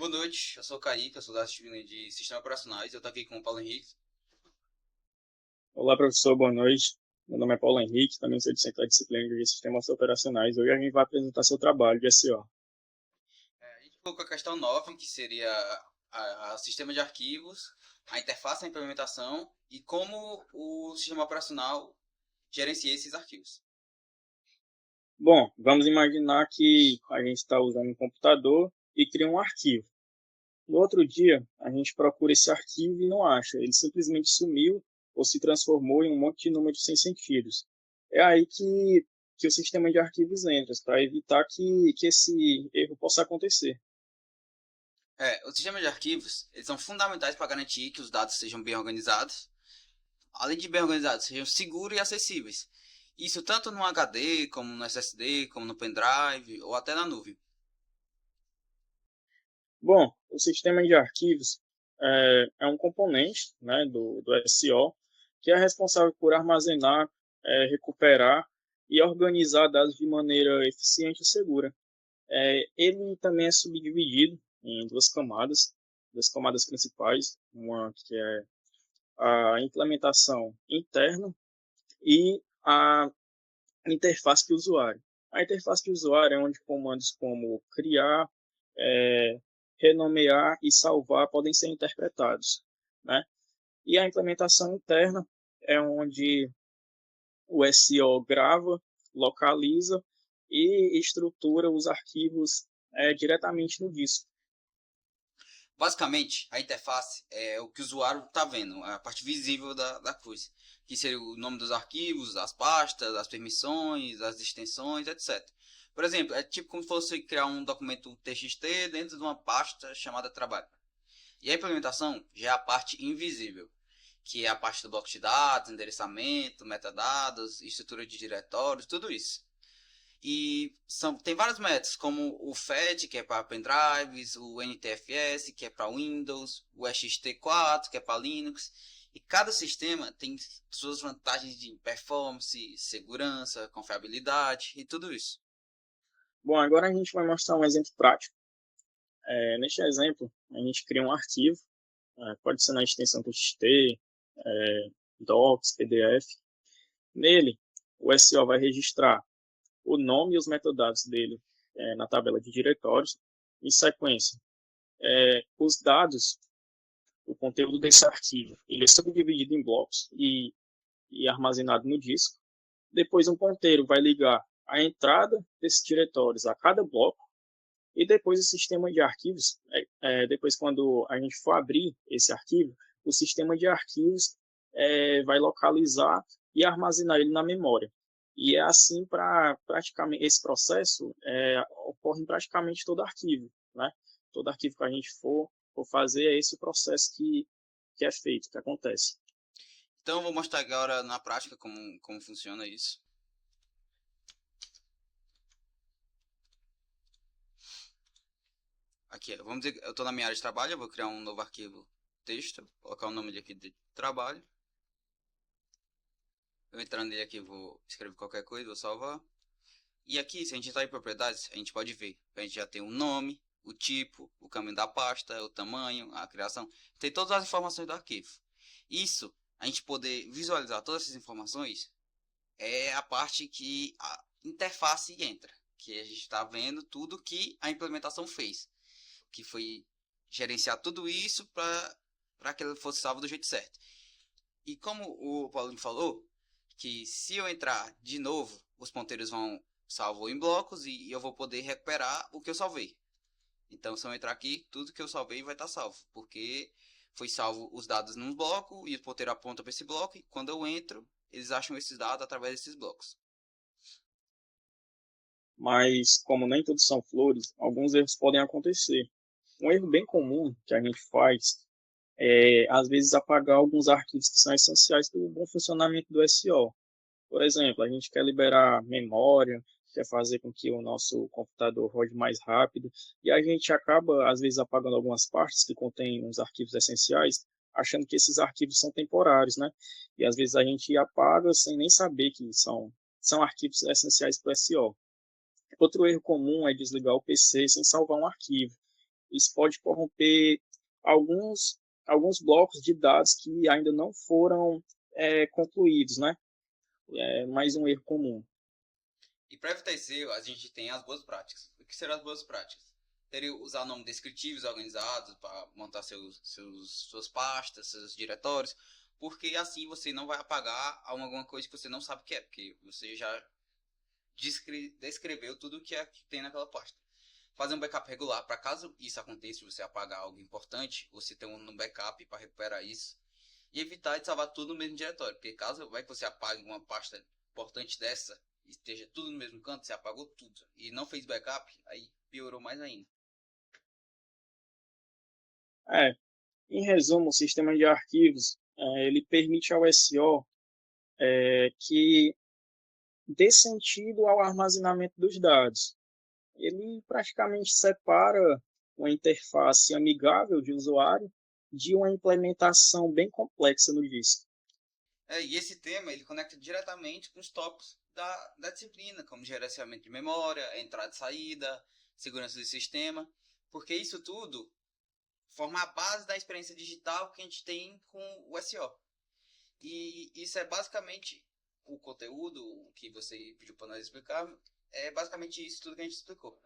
Boa noite, eu sou o Kaique, eu sou da disciplina de Sistemas Operacionais, eu estou aqui com o Paulo Henrique. Olá, professor, boa noite. Meu nome é Paulo Henrique, também sou discente da disciplina de Sistemas Operacionais. Hoje a gente vai apresentar seu trabalho de SEO. A gente colocou a questão 9, que seria a sistema de arquivos, a interface, a implementação e como o sistema operacional gerencia esses arquivos. Bom, vamos imaginar que a gente está usando um computador e cria um arquivo. No outro dia, a gente procura esse arquivo e não acha. Ele simplesmente sumiu ou se transformou em um monte de números sem sentidos. É aí que o sistema de arquivos entra, para evitar que esse erro possa acontecer. Os sistemas de arquivos eles são fundamentais para garantir que os dados sejam bem organizados, além de bem organizados, sejam seguros e acessíveis. Isso tanto no HD, como no SSD, como no pendrive ou até na nuvem. Bom, o sistema de arquivos é um componente, né, do SEO que é responsável por armazenar, recuperar e organizar dados de maneira eficiente e segura. Ele também é subdividido em duas camadas principais, uma que é a implementação interna e a interface de usuário. A interface de usuário é onde comandos como criar, é, renomear e salvar podem ser interpretados, né? E a implementação interna é onde o SEO grava, localiza e estrutura os arquivos diretamente no disco. Basicamente, a interface é o que o usuário está vendo, a parte visível da coisa, que seria o nome dos arquivos, as pastas, as permissões, as extensões, etc. Por exemplo, é tipo como se fosse criar um documento TXT dentro de uma pasta chamada trabalho. E a implementação já é a parte invisível, que é a parte do bloco de dados, endereçamento, metadados, estrutura de diretórios, tudo isso. E tem vários métodos, como o FAT, que é para pendrives, o NTFS, que é para Windows, o XT4, que é para Linux. E cada sistema tem suas vantagens de performance, segurança, confiabilidade e tudo isso. Bom, agora a gente vai mostrar um exemplo prático. Neste exemplo, a gente cria um arquivo, pode ser na extensão TXT, Docs, PDF. Nele, o SEO vai registrar o nome e os metadados dele na tabela de diretórios. Em sequência, os dados, o conteúdo desse arquivo, ele é subdividido em blocos e armazenado no disco. Depois, um ponteiro vai ligar a entrada desses diretórios a cada bloco. E depois o sistema de arquivos, depois quando a gente for abrir esse arquivo, o sistema de arquivos vai localizar e armazenar ele na memória. E é assim para praticamente esse processo ocorre em praticamente todo arquivo, né? Todo arquivo que a gente for fazer é esse o processo que é feito, que acontece. Então eu vou mostrar agora na prática como funciona isso. Aqui, vamos dizer que eu estou na minha área de trabalho, eu vou criar um novo arquivo texto, vou colocar o nome aqui de trabalho. Eu entrando nele aqui, vou escrever qualquer coisa, vou salvar. E aqui, se a gente entrar em propriedades, a gente pode ver. A gente já tem o nome, o tipo, o caminho da pasta, o tamanho, a criação. Tem todas as informações do arquivo. Isso, a gente poder visualizar todas essas informações, é a parte que a interface entra. Que a gente está vendo tudo que a implementação fez. Que foi gerenciar tudo isso para que ele fosse salvo do jeito certo. E como o Paulinho falou, que se eu entrar de novo, os ponteiros vão salvo em blocos e eu vou poder recuperar o que eu salvei. Então, se eu entrar aqui, tudo que eu salvei vai estar salvo, porque foi salvo os dados num bloco e o ponteiro aponta para esse bloco e quando eu entro, eles acham esses dados através desses blocos. Mas, como nem todos são flores, alguns erros podem acontecer. Um erro bem comum que a gente faz às vezes, apagar alguns arquivos que são essenciais para o bom funcionamento do SEO. Por exemplo, a gente quer liberar memória, quer fazer com que o nosso computador rode mais rápido, e a gente acaba, às vezes, apagando algumas partes que contêm uns arquivos essenciais, achando que esses arquivos são temporários, né? E às vezes a gente apaga sem nem saber que são arquivos essenciais para o SEO. Outro erro comum é desligar o PC sem salvar um arquivo. isso pode corromper alguns blocos de dados que ainda não foram concluídos, né? É mais um erro comum. E para evitar esse erro, a gente tem as boas práticas. O que serão as boas práticas? Teria usar nomes descritivos organizados para montar suas pastas, seus diretórios, porque assim você não vai apagar alguma coisa que você não sabe o que é, porque você já descreveu tudo o que tem naquela pasta. Fazer um backup regular para caso isso aconteça, você apagar algo importante, você ter um backup para recuperar isso. E evitar de salvar tudo no mesmo diretório, porque caso vai que você apague uma pasta importante dessa e esteja tudo no mesmo canto, você apagou tudo e não fez backup, aí piorou mais ainda. É, em resumo, o sistema de arquivos ele permite ao SO que dê sentido ao armazenamento dos dados. Ele praticamente separa uma interface amigável de usuário de uma implementação bem complexa no disco. E esse tema ele conecta diretamente com os tópicos da disciplina, como gerenciamento de memória, entrada e saída, segurança do sistema, porque isso tudo forma a base da experiência digital que a gente tem com o SEO. E isso é basicamente o conteúdo que você pediu para nós explicar, é basicamente isso tudo que a gente explicou.